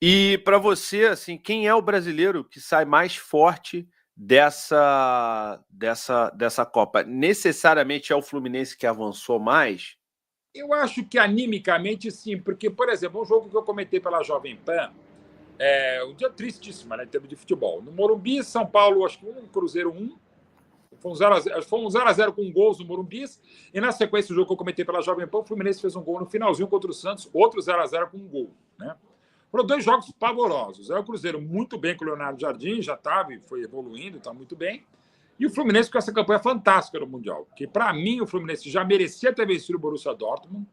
E para você, assim, quem é o brasileiro que sai mais forte dessa Copa? Necessariamente é o Fluminense que avançou mais? Eu acho que animicamente sim, porque, por exemplo, um jogo que eu comentei pela Jovem Pan, um dia tristíssimo, né, em termos de futebol. No Morumbi, São Paulo, acho que Cruzeiro 1. Foi um 0x0 com gols no Morumbi. E na sequência, o jogo que eu comentei pela Jovem Pan, o Fluminense fez um gol no finalzinho contra o Santos, outro 0x0 com um gol. Né? Foram dois jogos pavorosos. O Cruzeiro muito bem com o Leonardo Jardim, já estava e foi evoluindo, está muito bem. E o Fluminense com essa campanha fantástica no Mundial. Que, para mim, o Fluminense já merecia ter vencido o Borussia Dortmund.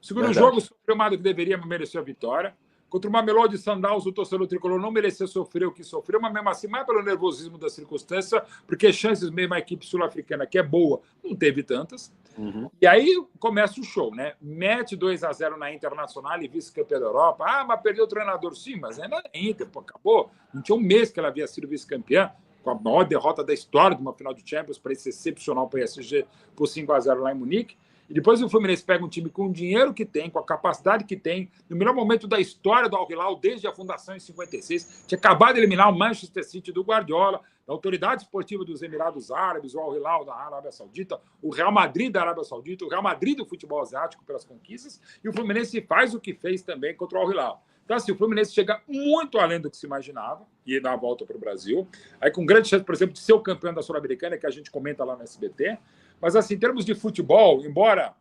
O segundo jogo, sofreu mais do que deveria, mas mereceu a vitória. Contra o Mamelodi Sundowns, o torcedor tricolor não merecia sofrer o que sofreu, mas mesmo assim, mais pelo nervosismo da circunstância, porque chances mesmo a equipe sul-africana, que é boa, não teve tantas. Uhum. E aí começa o show, né? Mete 2x0 na Internacional e vice-campeã da Europa. Ah, mas perdeu o treinador. Sim, mas ainda é Inter, pô, acabou. Não tinha um mês que ela havia sido vice-campeã, com a maior derrota da história de uma final de Champions para esse excepcional PSG por 5x0 lá em Munique. E depois o Fluminense pega um time com o dinheiro que tem, com a capacidade que tem, no melhor momento da história do Al Hilal, desde a fundação em 56. Tinha acabado de eliminar o Manchester City do Guardiola, da Autoridade Esportiva dos Emirados Árabes, o Al Hilal da Arábia Saudita, o Real Madrid da Arábia Saudita, o Real Madrid do futebol asiático pelas conquistas, e o Fluminense faz o que fez também contra o Al Hilal. Então, assim, o Fluminense chega muito além do que se imaginava e dá a volta para o Brasil. Aí, com grande chance, por exemplo, de ser o campeão da Sul-Americana, que a gente comenta lá no SBT. Mas, assim, em termos de futebol, embora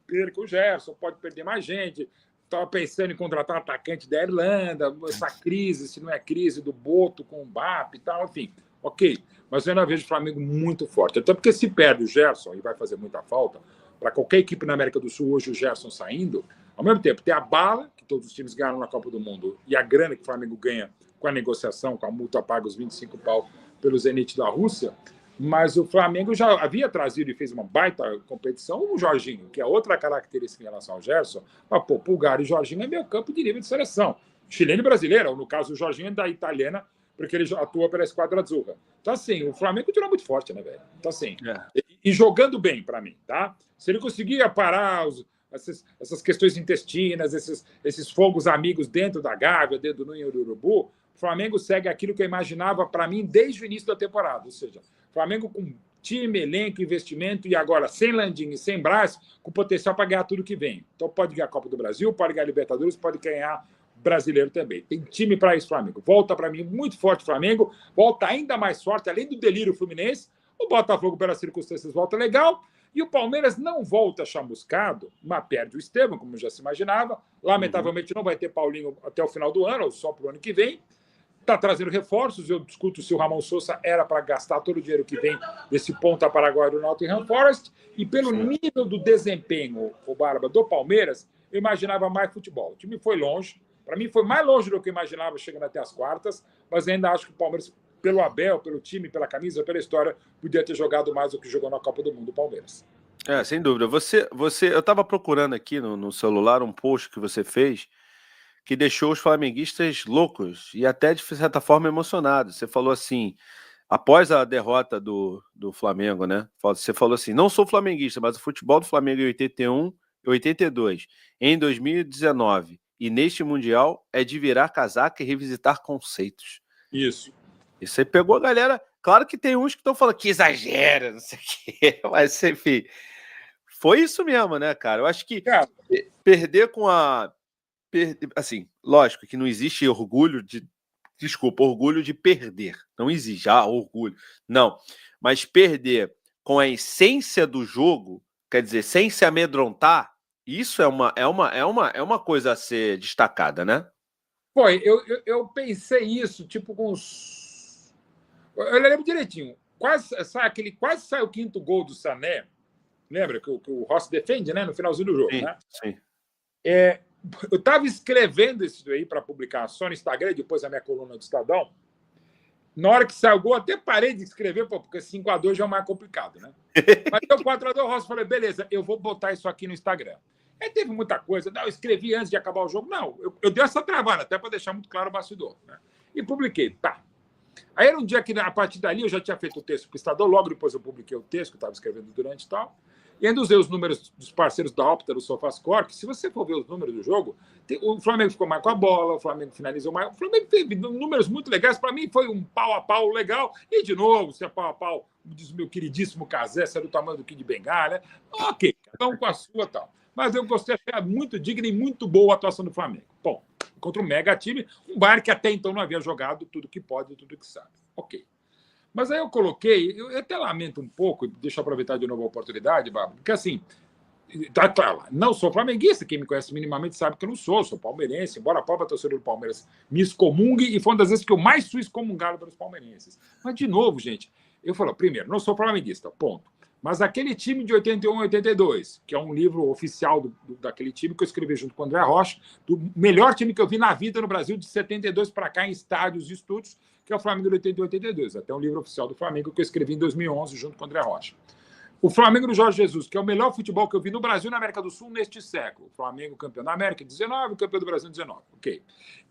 perca o Gerson, pode perder mais gente. Estava pensando em contratar um atacante da Irlanda, essa crise, se não é crise do Boto com o BAP e tal, enfim. Ok, mas eu ainda vejo o Flamengo muito forte. Até porque se perde o Gerson, e vai fazer muita falta, para qualquer equipe na América do Sul hoje, o Gerson saindo, ao mesmo tempo tem a bala, que todos os times ganharam na Copa do Mundo, e a grana que o Flamengo ganha com a negociação, com a multa paga, os 25 pau pelo Zenit da Rússia, mas o Flamengo já havia trazido e fez uma baita competição o Jorginho, que é outra característica em relação ao Gerson. Mas, pô, Pulgar e Jorginho é meio campo de nível de seleção. Chileno e brasileiro, ou no caso o Jorginho é da italiana, porque ele atua pela Esquadra Azzurra. Então, assim, o Flamengo continua muito forte, né, velho? Então, assim, e jogando bem para mim, tá? Se ele conseguir parar essas questões intestinas, esses fogos amigos dentro da Gávea, dentro do Ninho do Urubu, o Flamengo segue aquilo que eu imaginava para mim desde o início da temporada. Ou seja, Flamengo com time, elenco, investimento e agora sem Landim e sem Brás, com potencial para ganhar tudo que vem. Então pode ganhar a Copa do Brasil, pode ganhar a Libertadores, pode ganhar brasileiro também. Tem time para isso, Flamengo. Volta para mim muito forte Flamengo, volta ainda mais forte, além do delírio Fluminense. O Botafogo, pelas circunstâncias, volta legal. E o Palmeiras não volta chamuscado, mas perde o Estevam, como já se imaginava. Lamentavelmente não vai ter Paulinho até o final do ano, ou só para o ano que vem. Está trazendo reforços. Eu discuto se o Ramon Sousa era para gastar todo o dinheiro que vem desse ponta paraguaio do Nottingham Forest. E pelo nível do desempenho, o Barba, do Palmeiras, eu imaginava mais futebol. O time foi longe. Para mim, foi mais longe do que eu imaginava, chegando até as quartas. Mas ainda acho que o Palmeiras, pelo Abel, pelo time, pela camisa, pela história, podia ter jogado mais do que jogou na Copa do Mundo, o Palmeiras. Sem dúvida. Eu estava procurando aqui no celular um post que você fez que deixou os flamenguistas loucos e até, de certa forma, emocionados. Você falou assim, após a derrota do Flamengo, né? Você falou assim, não sou flamenguista, mas o futebol do Flamengo em 81 e 82, em 2019 e neste Mundial é de virar casaca e revisitar conceitos. Isso. E você pegou a galera... Claro que tem uns que estão falando que exagera, não sei o quê, mas, enfim, foi isso mesmo, né, cara? Eu acho que perder com a... Assim, lógico que não existe orgulho de... Desculpa, orgulho de perder. Não existe, orgulho. Não, mas perder com a essência do jogo, quer dizer, sem se amedrontar, isso é uma coisa a ser destacada, né? Foi, eu pensei isso, tipo, com os... Eu lembro direitinho. Quase sai o quinto gol do Sané. Lembra que o Rossi defende, né? No finalzinho do jogo, Sim, né? sim. Eu estava escrevendo isso aí para publicar só no Instagram, depois na minha coluna do Estadão. Na hora que saiu o gol, até parei de escrever, porque 5x2 já é mais complicado, né? Mas deu 4x2, o Rossi falei, beleza, eu vou botar isso aqui no Instagram. Aí teve muita coisa. Não, eu escrevi antes de acabar o jogo. Não, eu dei essa travada, até para deixar muito claro o bastidor. Né? E publiquei. Tá. Aí era um dia que, a partir dali, eu já tinha feito o texto para o Estadão, logo depois eu publiquei o texto que eu estava escrevendo durante e tal. E ainda usei os números dos parceiros da Opta, do SofaScore, que se você for ver os números do jogo, o Flamengo ficou mais com a bola, o Flamengo finalizou mais. O Flamengo teve números muito legais. Para mim, foi um pau a pau legal. E, de novo, se é pau a pau, diz o meu queridíssimo Cazé, se é do tamanho do Kid Bengala. Ok, cada um com a sua e tal. Mas eu gostei, achei muito digna e muito boa a atuação do Flamengo. Bom, contra um mega time, um Bayern que até então não havia jogado tudo que pode e tudo que sabe. Ok. Mas aí eu coloquei, eu até lamento um pouco, deixa eu aproveitar de novo a oportunidade, Bárbara, porque assim, tá claro, não sou flamenguista, quem me conhece minimamente sabe que eu não sou palmeirense, embora a própria torcida do Palmeiras me excomungue, e foi uma das vezes que eu mais fui excomungado pelos palmeirenses. Mas, de novo, gente, eu falo, primeiro, não sou flamenguista, ponto. Mas aquele time de 81 e 82, que é um livro oficial daquele time que eu escrevi junto com o André Rocha, do melhor time que eu vi na vida no Brasil, de 72 para cá, em estádios e estúdios, que é o Flamengo de 81 e 82. Até um livro oficial do Flamengo que eu escrevi em 2011 junto com o André Rocha. O Flamengo do Jorge Jesus, que é o melhor futebol que eu vi no Brasil e na América do Sul neste século. O Flamengo campeão da América em 19, campeão do Brasil em 19. Ok.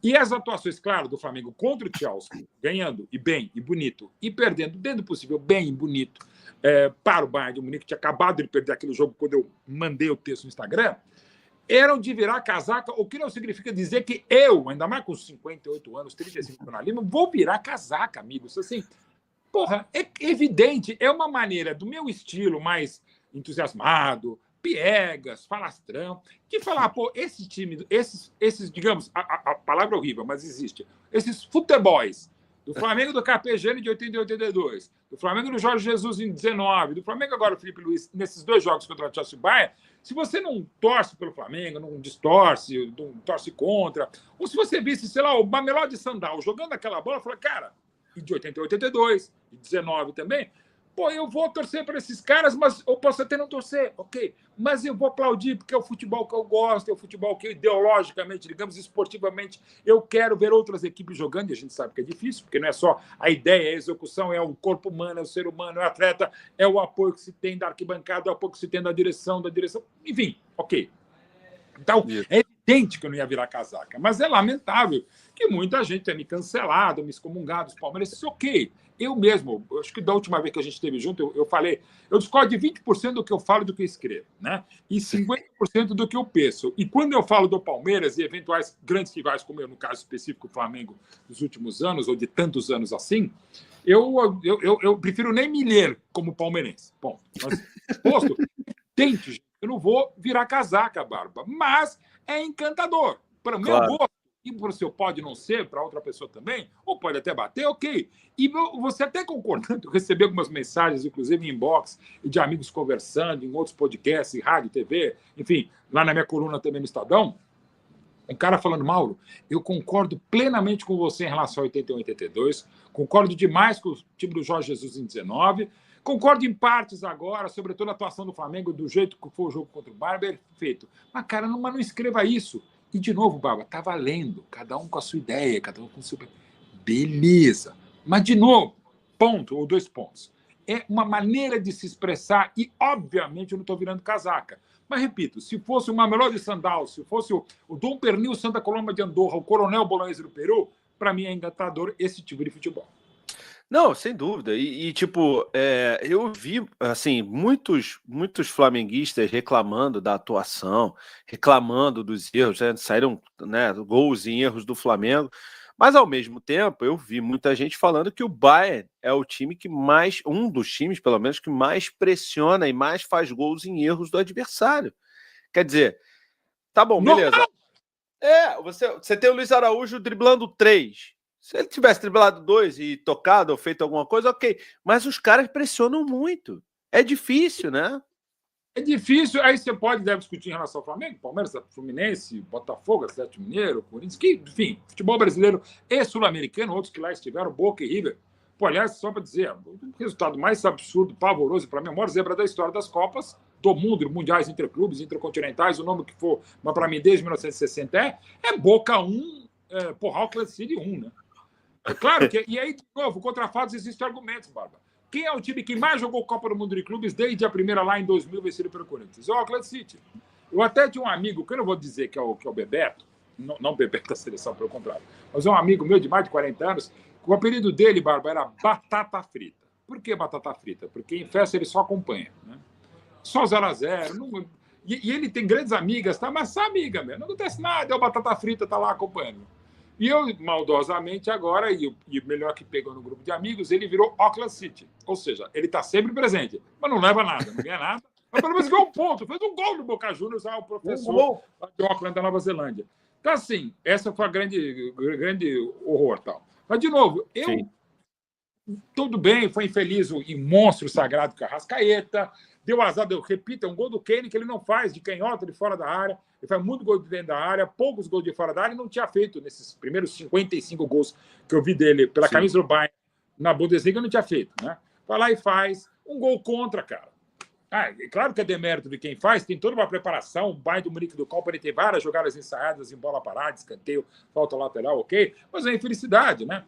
E as atuações, claro, do Flamengo contra o Chelsea, ganhando e bem e bonito, e perdendo, dentro do possível, bem e bonito, para o Bayern de Munique, que tinha acabado de perder aquele jogo quando eu mandei o texto no Instagram, eram de virar casaca, o que não significa dizer que eu, ainda mais com 58 anos, 35 anos na Lima, vou virar casaca, amigos. Assim, porra, é evidente, é uma maneira do meu estilo mais entusiasmado, piegas, falastrão, de falar, pô, esse time, esses digamos, a palavra é horrível, mas existe, esses futeboys, do Flamengo do Carpegiani de 80 e 82, do Flamengo do Jorge Jesus em 19, do Flamengo agora do Felipe Luiz, nesses dois jogos contra o Chelsea e Bayern, se você não torce pelo Flamengo, não distorce, não torce contra, ou se você visse, sei lá, o Mamelodi Sandal jogando aquela bola, fala, cara, e de 80 e 82, e 19 também, pô, eu vou torcer para esses caras, mas eu posso até não torcer, ok, mas eu vou aplaudir, porque é o futebol que eu gosto, é o futebol que ideologicamente, digamos, esportivamente, eu quero ver outras equipes jogando, e a gente sabe que é difícil, porque não é só a ideia, a execução, é o corpo humano, é o ser humano, é o atleta, é o apoio que se tem da arquibancada, é o apoio que se tem da direção, enfim, ok. Então, é evidente que eu não ia virar casaca, mas é lamentável que muita gente tenha me cancelado, me excomungado, os palmeirenses, ok. Eu mesmo, acho que da última vez que a gente esteve junto, eu falei, eu discordo de 20% do que eu falo e do que eu escrevo, né? E 50% do que eu penso. E quando eu falo do Palmeiras e eventuais grandes rivais, como eu, no caso específico, o Flamengo, dos últimos anos, ou de tantos anos assim, eu prefiro nem me ler como palmeirense. Bom, mas posto, tente, gente. Eu não vou virar casaca, Barba, mas é encantador. Para o meu gosto, e para o seu pode não ser, para outra pessoa também, ou pode até bater, ok. E você até concordando, eu recebi algumas mensagens, inclusive em inbox, de amigos conversando, em outros podcasts, em rádio, TV, enfim, lá na minha coluna também no Estadão, um cara falando, Mauro, eu concordo plenamente com você em relação a 81 e 82, concordo demais com o time do Jorge Jesus em 19, concordo em partes agora, sobretudo a atuação do Flamengo, do jeito que foi o jogo contra o Bayern, perfeito. Mas, cara, não escreva isso. E, de novo, Baba, tá valendo. Cada um com a sua ideia, cada um com o seu... Beleza. Mas, de novo, ponto ou 2 pontos. É uma maneira de se expressar e, obviamente, eu não estou virando casaca. Mas, repito, se fosse o Mamelodi Sandal, se fosse o Dom Pernil Santa Coloma de Andorra, o Coronel Bolonhesa do Peru, para mim é encantador esse tipo de futebol. Não, sem dúvida. Tipo, eu vi, assim, muitos flamenguistas reclamando da atuação, reclamando dos erros, né? Saíram, né, gols e erros do Flamengo, mas, ao mesmo tempo, eu vi muita gente falando que o Bayern é o time que mais, um dos times, pelo menos, que mais pressiona e mais faz gols em erros do adversário. Quer dizer, tá bom, beleza. Você tem o Luiz Araújo driblando 3. Se ele tivesse driblado 2 e tocado ou feito alguma coisa, ok. Mas os caras pressionam muito. É difícil, né? É difícil. Aí você deve discutir em relação ao Flamengo, Palmeiras, Fluminense, Botafogo, Atlético Mineiro, Corinthians, que, enfim, futebol brasileiro e sul-americano, outros que lá estiveram, Boca e River. Pô, aliás, só para dizer, o resultado mais absurdo, pavoroso, para mim, a maior zebra da história das Copas do Mundo, mundiais, interclubes, intercontinentais, o nome que for, mas para mim, desde 1960, é Boca 1, Auckland City 1, né? É claro que, e aí, de novo, contra fatos existem argumentos, Barba. Quem é o time que mais jogou Copa do Mundo de Clubes desde a primeira lá em 2000, vencido pelo Corinthians? É o Auckland City. Eu até tinha um amigo, que eu não vou dizer que é o Bebeto, não o Bebeto da seleção, pelo contrário, mas é um amigo meu de mais de 40 anos, o apelido dele, Barba, era Batata Frita. Por que Batata Frita? Porque em festa ele só acompanha, né? Só 0x0. E ele tem grandes amigas, tá? Mas só amiga mesmo. Não acontece nada, deu batata frita, tá lá acompanhando. E eu, maldosamente, agora, e melhor que pegou no grupo de amigos, ele virou Auckland City. Ou seja, ele tá sempre presente, mas não leva nada, não ganha nada. Mas pelo menos ganhou um ponto, fez um gol no Boca Juniors, o professor de Auckland, da Nova Zelândia. Então, assim, essa foi a grande horror. Tal. Mas, de novo, tudo bem, foi infeliz e monstro sagrado Arrascaeta, deu azar, eu repito, é um gol do Kane que ele não faz de canhota de fora da área, ele faz muito gol de dentro da área, poucos gols de fora da área, e não tinha feito nesses primeiros 55 gols que eu vi dele pela camisa do Bayern na Bundesliga, não tinha feito, né? Vai lá e faz um gol contra, cara. É claro que é demérito de quem faz, tem toda uma preparação, o Bayern do Munique do Copa, ele tem várias jogadas ensaiadas em bola parada, escanteio, falta lateral, ok, mas é infelicidade, né?